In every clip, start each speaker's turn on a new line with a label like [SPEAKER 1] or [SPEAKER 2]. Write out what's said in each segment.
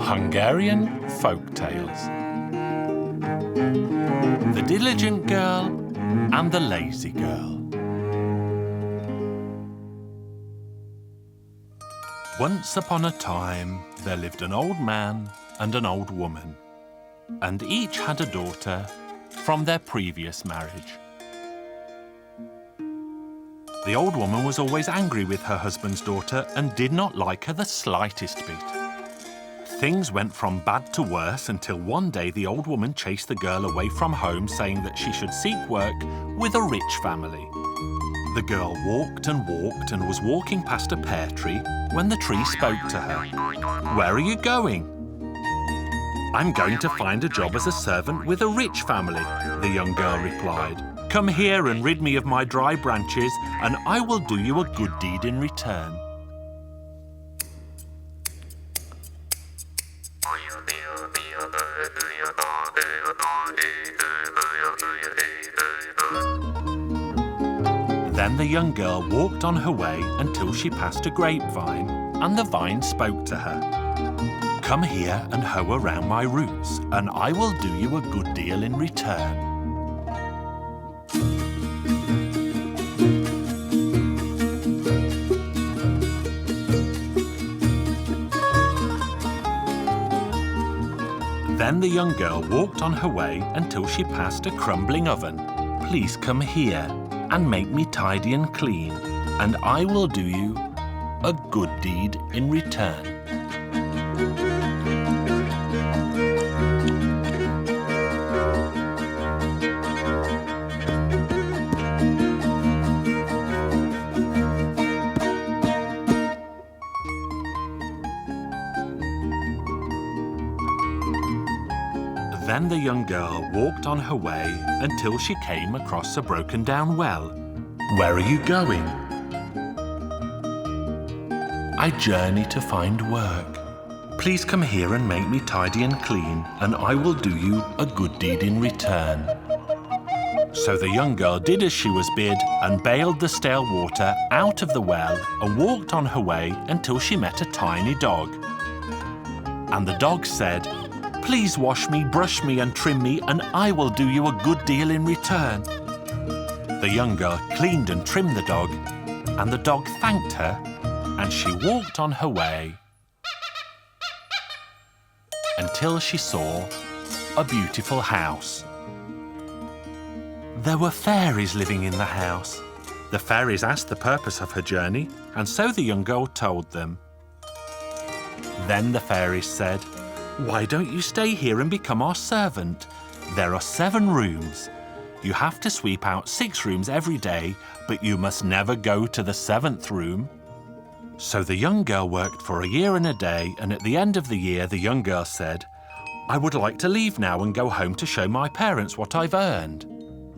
[SPEAKER 1] Hungarian Folk Tales. The Diligent Girl and the Lazy Girl. Once upon a time, there lived an old man and an old woman, and each had a daughter from their previous marriage. The old woman was always angry with her husband's daughter and did not like her the slightest bit. Things went from bad to worse until one day the old woman chased the girl away from home, saying that she should seek work with a rich family. The girl walked and was walking past a pear tree when the tree spoke to her. "Where are you going?" "I'm going to find a job as a servant with a rich family," the young girl replied. "Come here and rid me of my dry branches, and I will do you a good deed in return." Then the young girl walked on her way until she passed a grapevine, and the vine spoke to her. "Come here and hoe around my roots, and I will do you a good deal in return." Then the young girl walked on her way until she passed a crumbling oven. "Please come here and make me tidy and clean, and I will do you a good deed in return." Then the young girl walked on her way until she came across a broken-down well. "Where are you going?" "I journey to find work. Please come here and make me tidy and clean, and I will do you a good deed in return." So the young girl did as she was bid and bailed the stale water out of the well and walked on her way until she met a tiny dog. And the dog said, "Please wash me, brush me and trim me, and I will do you a good deal in return." The young girl cleaned and trimmed the dog, and the dog thanked her, and she walked on her way until she saw a beautiful house. There were fairies living in the house. The fairies asked the purpose of her journey, and so the young girl told them. Then the fairies said, "Why don't you stay here and become our servant? There are 7 rooms. You have to sweep out 6 rooms every day, but you must never go to the 7th room." So the young girl worked for a year and a day, and at the end of the year, the young girl said, "I would like to leave now and go home to show my parents what I've earned."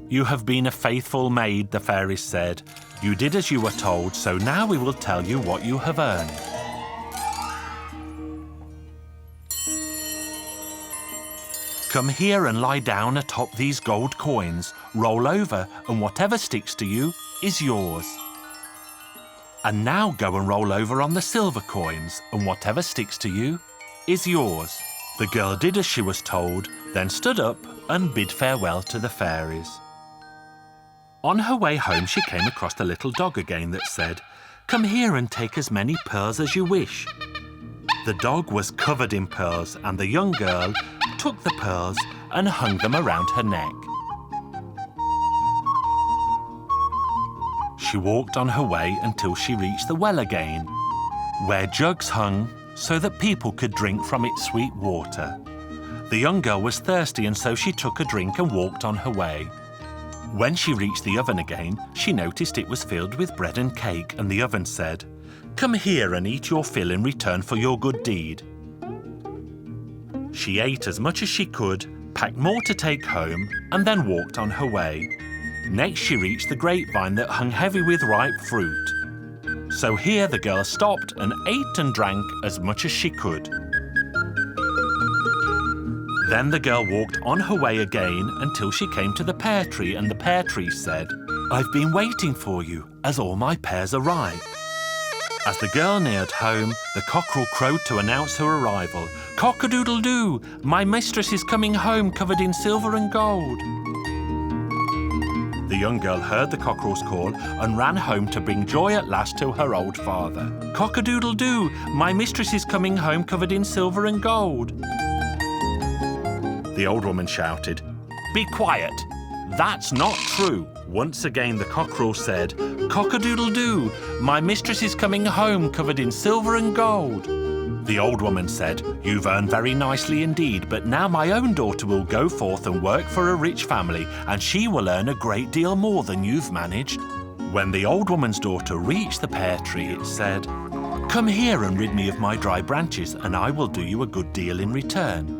[SPEAKER 1] "You have been a faithful maid," the fairies said. "You did as you were told, so now we will tell you what you have earned. Come here and lie down atop these gold coins. Roll over, and whatever sticks to you is yours. And now go and roll over on the silver coins, and whatever sticks to you is yours." The girl did as she was told, then stood up and bid farewell to the fairies. On her way home, she came across the little dog again that said, "Come here and take as many pearls as you wish." The dog was covered in pearls, and the young girl took the pearls and hung them around her neck. She walked on her way until she reached the well again, where jugs hung so that people could drink from its sweet water. The young girl was thirsty, and so she took a drink and walked on her way. When she reached the oven again, she noticed it was filled with bread and cake, and the oven said, "Come here and eat your fill in return for your good deed." She ate as much as she could, packed more to take home, and then walked on her way. Next she reached the grapevine that hung heavy with ripe fruit. So here the girl stopped and ate and drank as much as she could. Then the girl walked on her way again until she came to the pear tree, and the pear tree said, "I've been waiting for you, as all my pears are ripe." As the girl neared home, the cockerel crowed to announce her arrival. "Cock-a-doodle-doo! My mistress is coming home covered in silver and gold." The young girl heard the cockerel's call and ran home to bring joy at last to her old father. "Cock-a-doodle-doo! My mistress is coming home covered in silver and gold." The old woman shouted, "Be quiet! That's not true." Once again the cockerel said, "Cock-a-doodle-doo! My mistress is coming home covered in silver and gold." The old woman said, "You've earned very nicely indeed, but now my own daughter will go forth and work for a rich family, and she will earn a great deal more than you've managed." When the old woman's daughter reached the pear tree, it said, "Come here and rid me of my dry branches, and I will do you a good deal in return."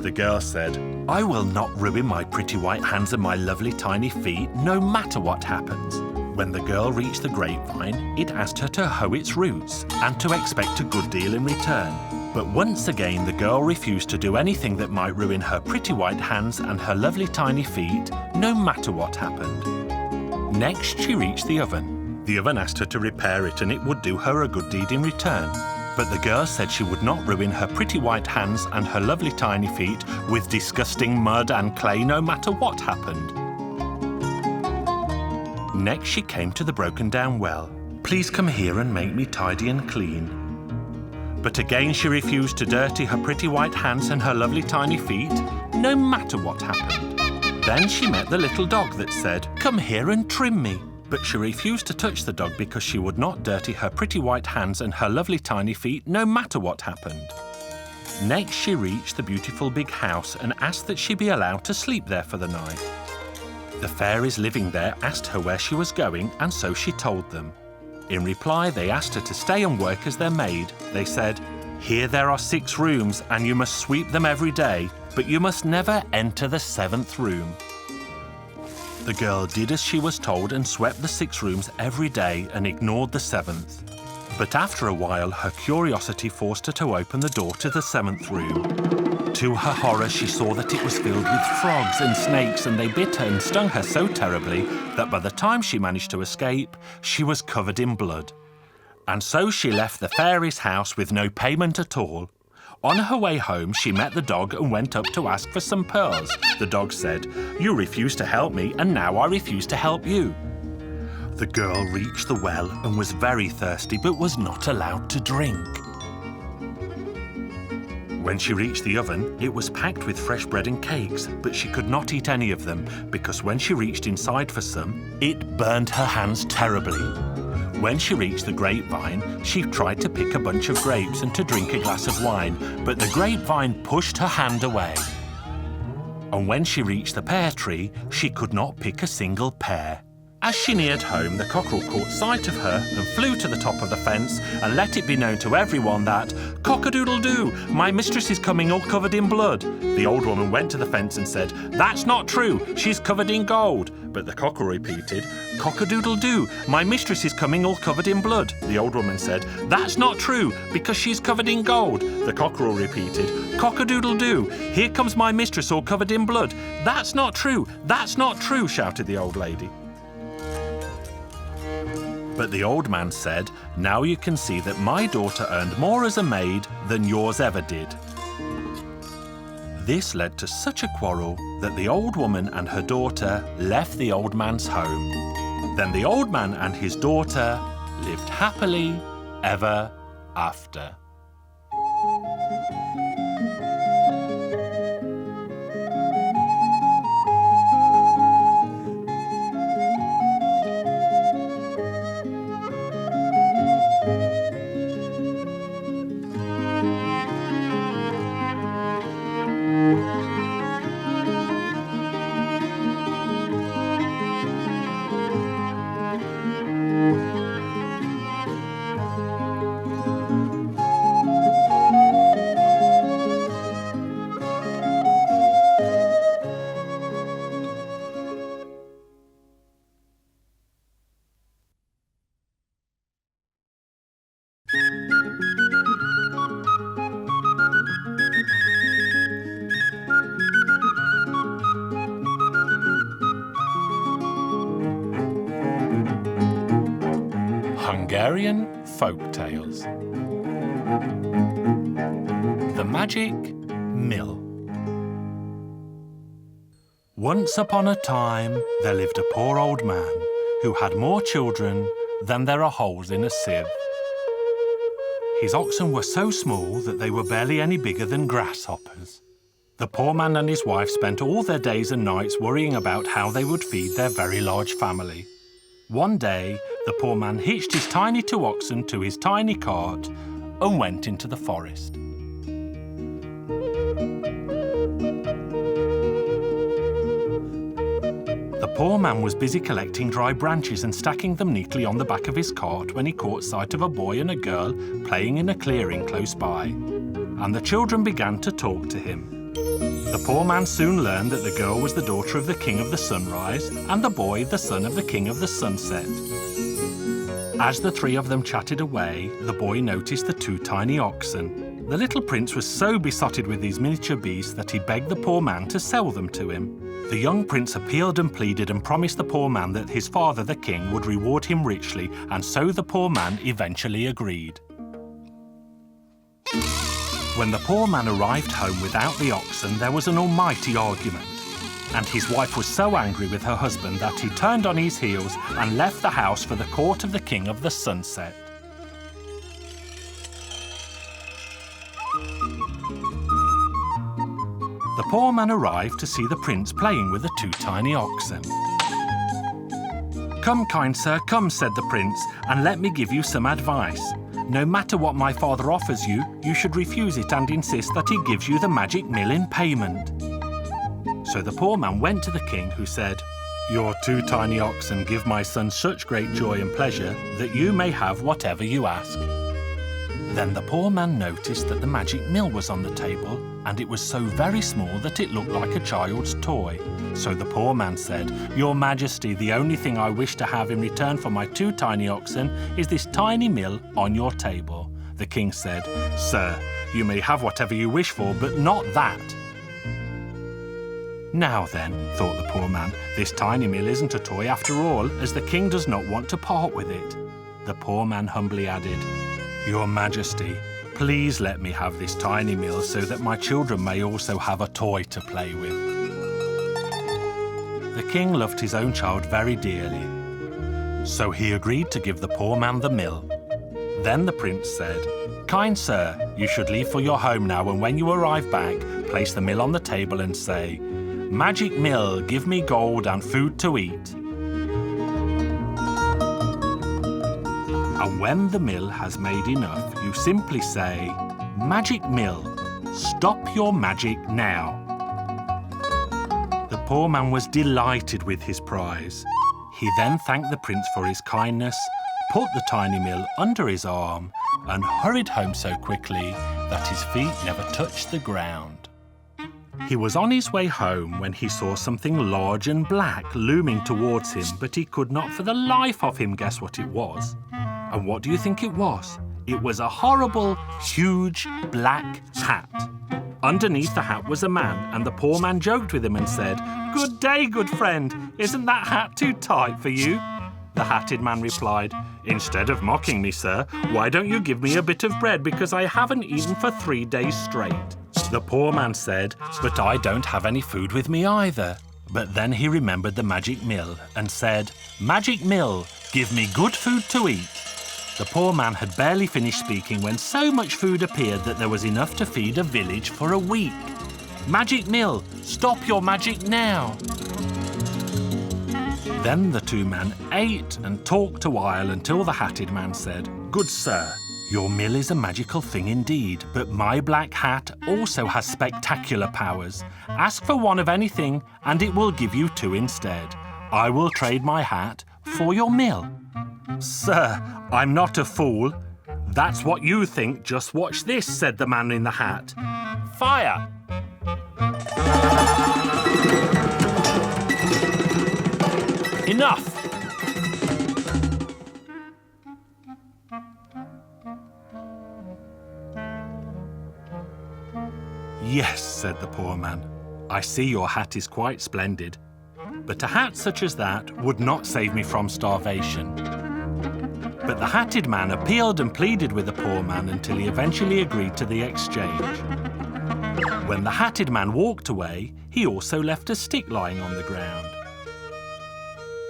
[SPEAKER 1] The girl said, "I will not ruin my pretty white hands and my lovely tiny feet, no matter what happens." When the girl reached the grapevine, it asked her to hoe its roots and to expect a good deal in return. But once again, the girl refused to do anything that might ruin her pretty white hands and her lovely tiny feet, no matter what happened. Next, she reached the oven. The oven asked her to repair it and it would do her a good deed in return. But the girl said she would not ruin her pretty white hands and her lovely tiny feet with disgusting mud and clay no matter what happened. Next she came to the broken down well. "Please come here and make me tidy and clean." But again she refused to dirty her pretty white hands and her lovely tiny feet, no matter what happened. Then she met the little dog that said, "Come here and trim me." But she refused to touch the dog because she would not dirty her pretty white hands and her lovely tiny feet, no matter what happened. Next, she reached the beautiful big house and asked that she be allowed to sleep there for the night. The fairies living there asked her where she was going, and so she told them. In reply, they asked her to stay and work as their maid. They said, "Here there are 6 rooms, and you must sweep them every day, but you must never enter the 7th room." The girl did as she was told and swept the 6 rooms every day and ignored the 7th. But after a while, her curiosity forced her to open the door to the 7th room. To her horror, she saw that it was filled with frogs and snakes, and they bit her and stung her so terribly that by the time she managed to escape, she was covered in blood. And so she left the fairy's house with no payment at all. On her way home, she met the dog and went up to ask for some pearls. The dog said, "You refused to help me, and now I refuse to help you." The girl reached the well and was very thirsty, but was not allowed to drink. When she reached the oven, it was packed with fresh bread and cakes, but she could not eat any of them, because when she reached inside for some, it burned her hands terribly. When she reached the grapevine, she tried to pick a bunch of grapes and to drink a glass of wine, but the grapevine pushed her hand away. And when she reached the pear tree, she could not pick a single pear. As she neared home, the cockerel caught sight of her and flew to the top of the fence and let it be known to everyone that, "Cock-a-doodle-doo, my mistress is coming all covered in blood." The old woman went to the fence and said, "That's not true, she's covered in gold." But the cockerel repeated, "Cock-a-doodle-doo, my mistress is coming all covered in blood." The old woman said, "That's not true, because she's covered in gold." The cockerel repeated, "Cock-a-doodle-doo, here comes my mistress all covered in blood." "That's not true, that's not true," shouted the old lady. But the old man said, "Now you can see that my daughter earned more as a maid than yours ever did." This led to such a quarrel that the old woman and her daughter left the old man's home. Then the old man and his daughter lived happily ever after. Hungarian Folk Tales. The Magic Mill. Once upon a time, there lived a poor old man who had more children than there are holes in a sieve. His oxen were so small that they were barely any bigger than grasshoppers. The poor man and his wife spent all their days and nights worrying about how they would feed their very large family. One day, the poor man hitched his tiny 2 oxen to his tiny cart and went into the forest. The poor man was busy collecting dry branches and stacking them neatly on the back of his cart when he caught sight of a boy and a girl playing in a clearing close by, and the children began to talk to him. The poor man soon learned that the girl was the daughter of the king of the sunrise and the boy the son of the king of the sunset. As the 3 of them chatted away, the boy noticed the 2 tiny oxen. The little prince was so besotted with these miniature beasts that he begged the poor man to sell them to him. The young prince appealed and pleaded and promised the poor man that his father, the king, would reward him richly, and so the poor man eventually agreed. When the poor man arrived home without the oxen, there was an almighty argument, and his wife was so angry with her husband that he turned on his heels and left the house for the court of the king of the sunset. The poor man arrived to see the prince playing with the 2 tiny oxen. "Come, kind sir, come," said the prince, "and let me give you some advice. No matter what my father offers you, you should refuse it and insist that he gives you the magic mill in payment." So the poor man went to the king, who said, "Your 2 tiny oxen give my son such great joy and pleasure that you may have whatever you ask." Then the poor man noticed that the magic mill was on the table, and it was so very small that it looked like a child's toy. So the poor man said, "Your Majesty, the only thing I wish to have in return for my 2 tiny oxen is this tiny mill on your table." The king said, "Sir, you may have whatever you wish for, but not that." "Now then," thought the poor man, "this tiny mill isn't a toy after all, as the king does not want to part with it." The poor man humbly added, "Your Majesty, please let me have this tiny mill so that my children may also have a toy to play with." The king loved his own child very dearly, so he agreed to give the poor man the mill. Then the prince said, "Kind sir, you should leave for your home now, and when you arrive back, place the mill on the table and say, 'Magic mill, give me gold and food to eat.' And when the mill has made enough, you simply say, 'Magic mill, stop your magic now.'" The poor man was delighted with his prize. He then thanked the prince for his kindness, put the tiny mill under his arm, and hurried home so quickly that his feet never touched the ground. He was on his way home when he saw something large and black looming towards him, but he could not for the life of him guess what it was. And what do you think it was? It was a horrible, huge, black hat. Underneath the hat was a man, and the poor man joked with him and said, "Good day, good friend. Isn't that hat too tight for you?" The hatted man replied, "Instead of mocking me, sir, why don't you give me a bit of bread, because I haven't eaten for 3 days straight?" The poor man said, "But I don't have any food with me either." But then he remembered the magic mill and said, "Magic mill, give me good food to eat." The poor man had barely finished speaking when so much food appeared that there was enough to feed a village for a week. "Magic mill, stop your magic now." Then the 2 men ate and talked a while until the hatted man said, "Good sir, your mill is a magical thing indeed, but my black hat also has spectacular powers. Ask for one of anything and it will give you 2 instead. I will trade my hat for your mill." "Sir, I'm not a fool." "That's what you think. Just watch this," said the man in the hat. "Fire!" "Enough!" "Yes," said the poor man, "I see your hat is quite splendid, but a hat such as that would not save me from starvation. But the hatted man appealed and pleaded with the poor man until he eventually agreed to the exchange. When the hatted man walked away, he also left a stick lying on the ground.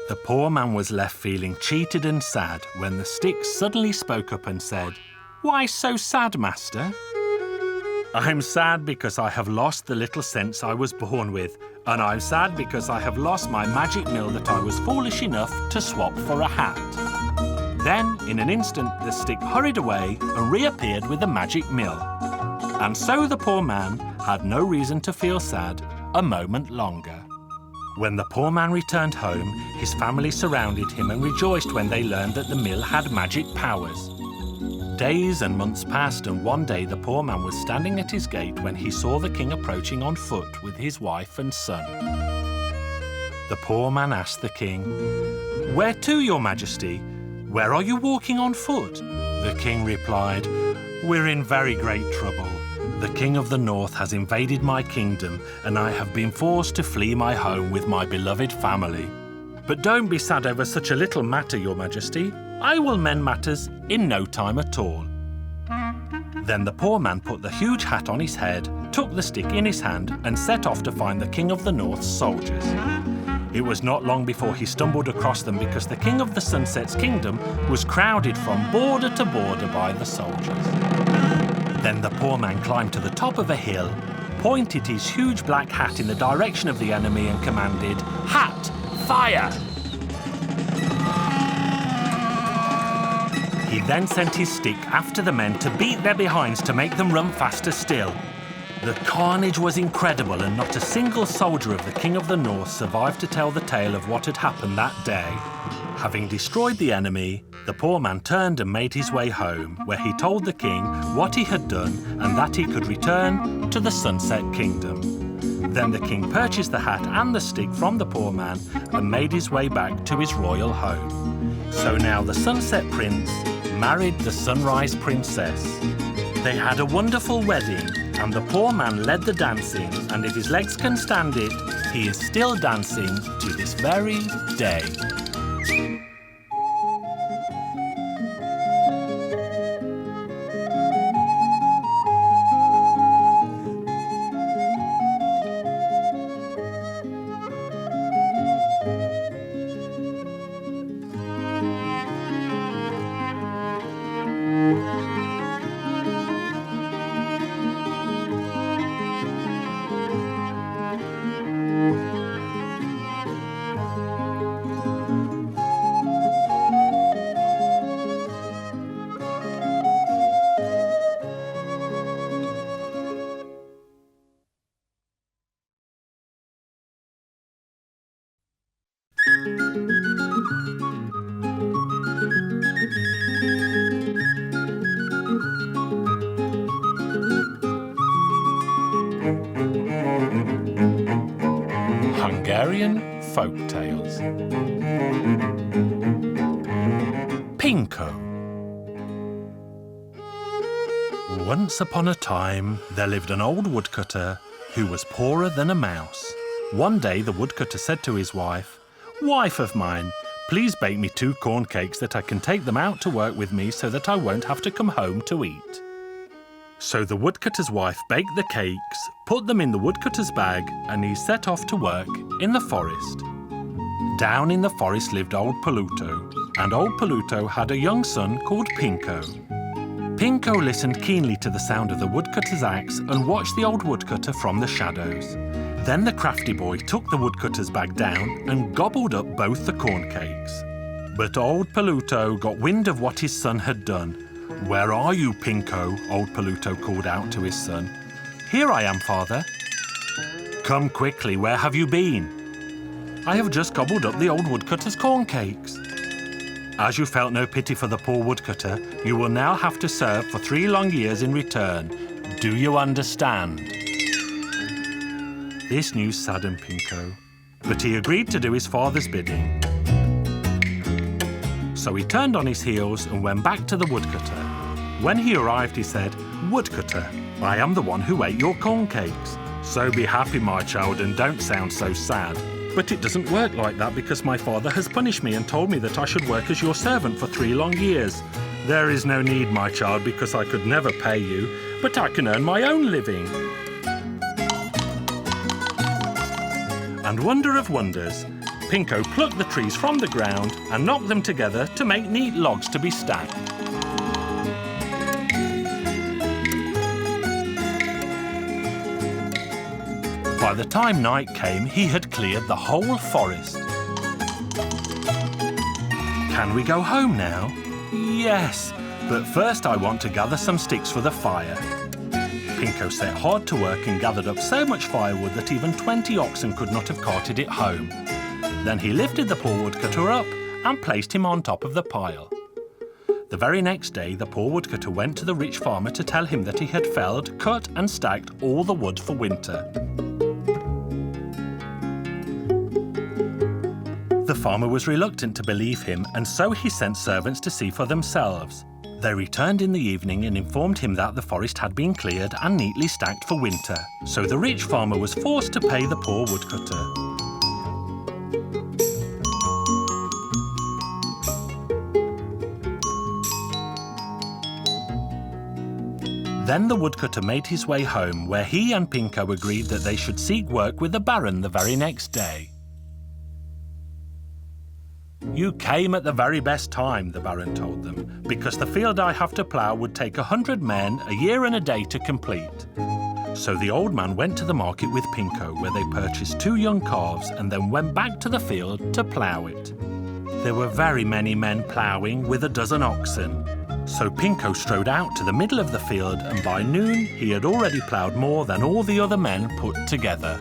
[SPEAKER 1] The poor man was left feeling cheated and sad when the stick suddenly spoke up and said, "Why so sad, master?" "I'm sad because I have lost the little sense I was born with, and I'm sad because I have lost my magic mill that I was foolish enough to swap for a hat." Then, in an instant, the stick hurried away and reappeared with the magic mill. And so the poor man had no reason to feel sad a moment longer. When the poor man returned home, his family surrounded him and rejoiced when they learned that the mill had magic powers. Days and months passed, and one day the poor man was standing at his gate when he saw the king approaching on foot with his wife and son. The poor man asked the king, "Where to, your majesty? Where are you walking on foot?" The king replied, "We're in very great trouble. The king of the north has invaded my kingdom, and I have been forced to flee my home with my beloved family. But don't be sad over such a little matter, your majesty. I will mend matters in no time at all." Then the poor man put the huge hat on his head, took the stick in his hand, and set off to find the king of the north's soldiers. It was not long before he stumbled across them because the king of the sunset's kingdom was crowded from border to border by the soldiers. Then the poor man climbed to the top of a hill, pointed his huge black hat in the direction of the enemy and commanded, "Hat, fire!" He then sent his stick after the men to beat their behinds to make them run faster still. The carnage was incredible, and not a single soldier of the King of the North survived to tell the tale of what had happened that day. Having destroyed the enemy, the poor man turned and made his way home, where he told the king what he had done and that he could return to the Sunset Kingdom. Then the king purchased the hat and the stick from the poor man and made his way back to his royal home. So now the Sunset Prince married the Sunrise Princess. They had a wonderful wedding, and the poor man led the dancing, and if his legs can stand it, he is still dancing to this very day. Hungarian Folk Tales. Pinko. Once upon a time, there lived an old woodcutter who was poorer than a mouse. One day, the woodcutter said to his wife, "Wife of mine, please bake me 2 corn cakes that I can take them out to work with me so that I won't have to come home to eat." So the woodcutter's wife baked the cakes, put them in the woodcutter's bag, and he set off to work in the forest. Down in the forest lived old Paluto, and old Paluto had a young son called Pinko. Pinko listened keenly to the sound of the woodcutter's axe and watched the old woodcutter from the shadows. Then the crafty boy took the woodcutter's bag down and gobbled up both the corn cakes. But old Paluto got wind of what his son had done. "Where are you, Pinko?" old Paluto called out to his son. "Here I am, father." "Come quickly, where have you been?" "I have just gobbled up the old woodcutter's corn cakes." "As you felt no pity for the poor woodcutter, you will now have to serve for 3 long years in return. Do you understand?" This news saddened Pinko, but he agreed to do his father's bidding. So he turned on his heels and went back to the woodcutter. When he arrived, he said, "Woodcutter, I am the one who ate your corn cakes. So be happy, my child, and don't sound so sad. But it doesn't work like that because my father has punished me and told me that I should work as your servant for 3 long years. There is no need, my child, because I could never pay you, but I can earn my own living. And wonder of wonders, Pinko plucked the trees from the ground and knocked them together to make neat logs to be stacked. By the time night came, he had cleared the whole forest. Can we go home now? Yes, but first I want to gather some sticks for the fire. Pinko set hard to work and gathered up so much firewood that even 20 oxen could not have carted it home. Then he lifted the poor woodcutter up and placed him on top of the pile. The very next day, the poor woodcutter went to the rich farmer to tell him that he had felled, cut and stacked all the wood for winter. The farmer was reluctant to believe him, and so he sent servants to see for themselves. They returned in the evening and informed him that the forest had been cleared and neatly stacked for winter, so the rich farmer was forced to pay the poor woodcutter. Then the woodcutter made his way home, where he and Pinko agreed that they should seek work with the Baron the very next day. You came at the very best time, the Baron told them, because the field I have to plough would take 100 men, a year and a day to complete. So the old man went to the market with Pinko, where they purchased 2 young calves and then went back to the field to plough it. There were very many men ploughing with a dozen oxen. So Pinko strode out to the middle of the field, and by noon he had already ploughed more than all the other men put together.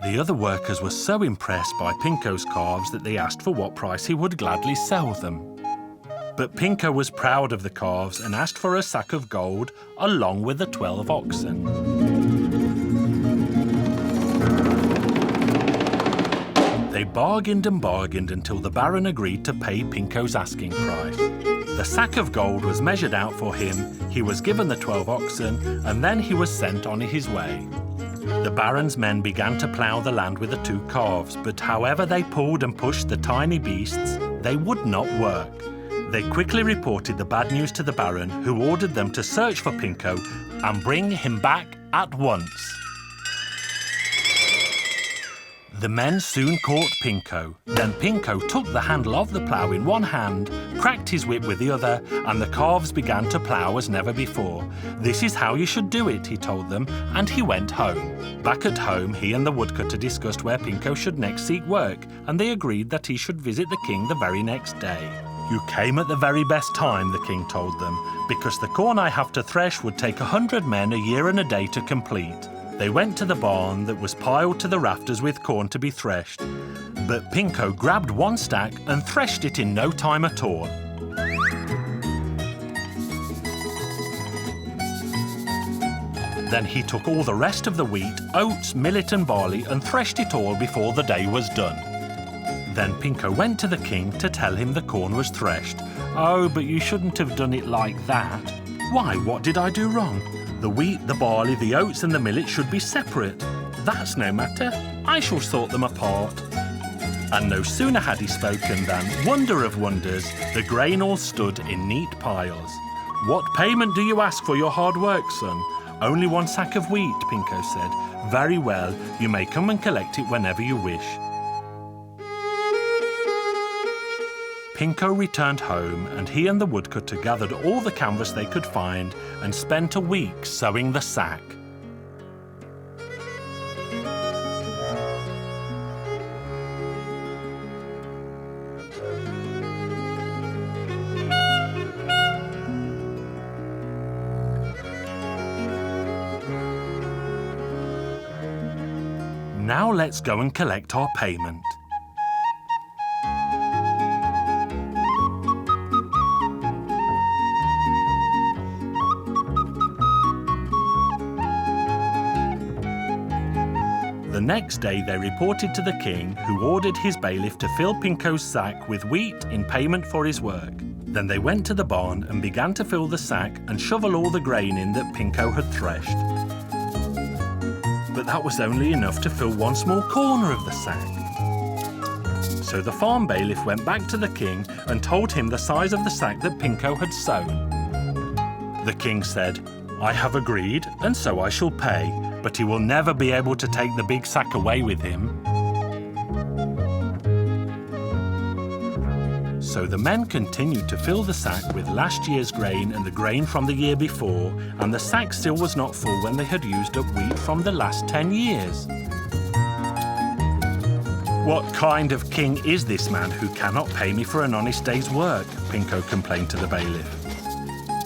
[SPEAKER 1] The other workers were so impressed by Pinko's calves that they asked for what price he would gladly sell them. But Pinko was proud of the calves and asked for a sack of gold along with the 12 oxen. They bargained and bargained until the Baron agreed to pay Pinko's asking price. The sack of gold was measured out for him, he was given the 12 oxen, and then he was sent on his way. The Baron's men began to plough the land with the 2 calves, but however they pulled and pushed the tiny beasts, they would not work. They quickly reported the bad news to the Baron, who ordered them to search for Pinko and bring him back at once. The men soon caught Pinko. Then Pinko took the handle of the plough in one hand, cracked his whip with the other, and the calves began to plough as never before. This is how you should do it, he told them, and he went home. Back at home, he and the woodcutter discussed where Pinko should next seek work, and they agreed that he should visit the king the very next day. You came at the very best time, the king told them, because the corn I have to thresh would take 100 men a year and a day to complete. They went to the barn that was piled to the rafters with corn to be threshed. But Pinko grabbed one stack and threshed it in no time at all. Then he took all the rest of the wheat, oats, millet and barley and threshed it all before the day was done. Then Pinko went to the king to tell him the corn was threshed. Oh, but you shouldn't have done it like that. Why, what did I do wrong? The wheat, the barley, the oats and the millet should be separate. That's no matter. I shall sort them apart. And no sooner had he spoken than, wonder of wonders, the grain all stood in neat piles. What payment do you ask for your hard work, son? Only 1 sack of wheat, Pinko said. Very well, you may come and collect it whenever you wish. Pinko returned home, and he and the woodcutter gathered all the canvas they could find and spent a week sewing the sack. Now let's go and collect our payment. The next day they reported to the king, who ordered his bailiff to fill Pinko's sack with wheat in payment for his work. Then they went to the barn and began to fill the sack and shovel all the grain in that Pinko had threshed. But that was only enough to fill one small corner of the sack. So the farm bailiff went back to the king and told him the size of the sack that Pinko had sown. The king said, "I have agreed, and so I shall pay, but he will never be able to take the big sack away with him." So the men continued to fill the sack with last year's grain and the grain from the year before, and the sack still was not full when they had used up wheat from the last 10 years. "What kind of king is this man who cannot pay me for an honest day's work?" Pinko complained to the bailiff.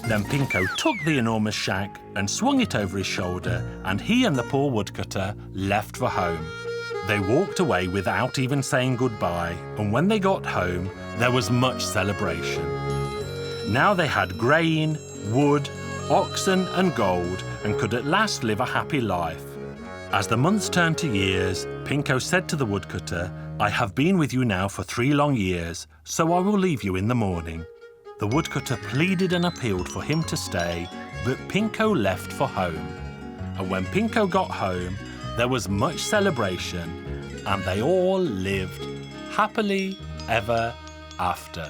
[SPEAKER 1] Then Pinko took the enormous sack and swung it over his shoulder, and he and the poor woodcutter left for home. They walked away without even saying goodbye, and when they got home, there was much celebration. Now they had grain, wood, oxen and gold, and could at last live a happy life. As the months turned to years, Pinko said to the woodcutter, "I have been with you now for 3 long years, so I will leave you in the morning." The woodcutter pleaded and appealed for him to stay, but Pinko left for home. And when Pinko got home, there was much celebration, and they all lived happily ever after.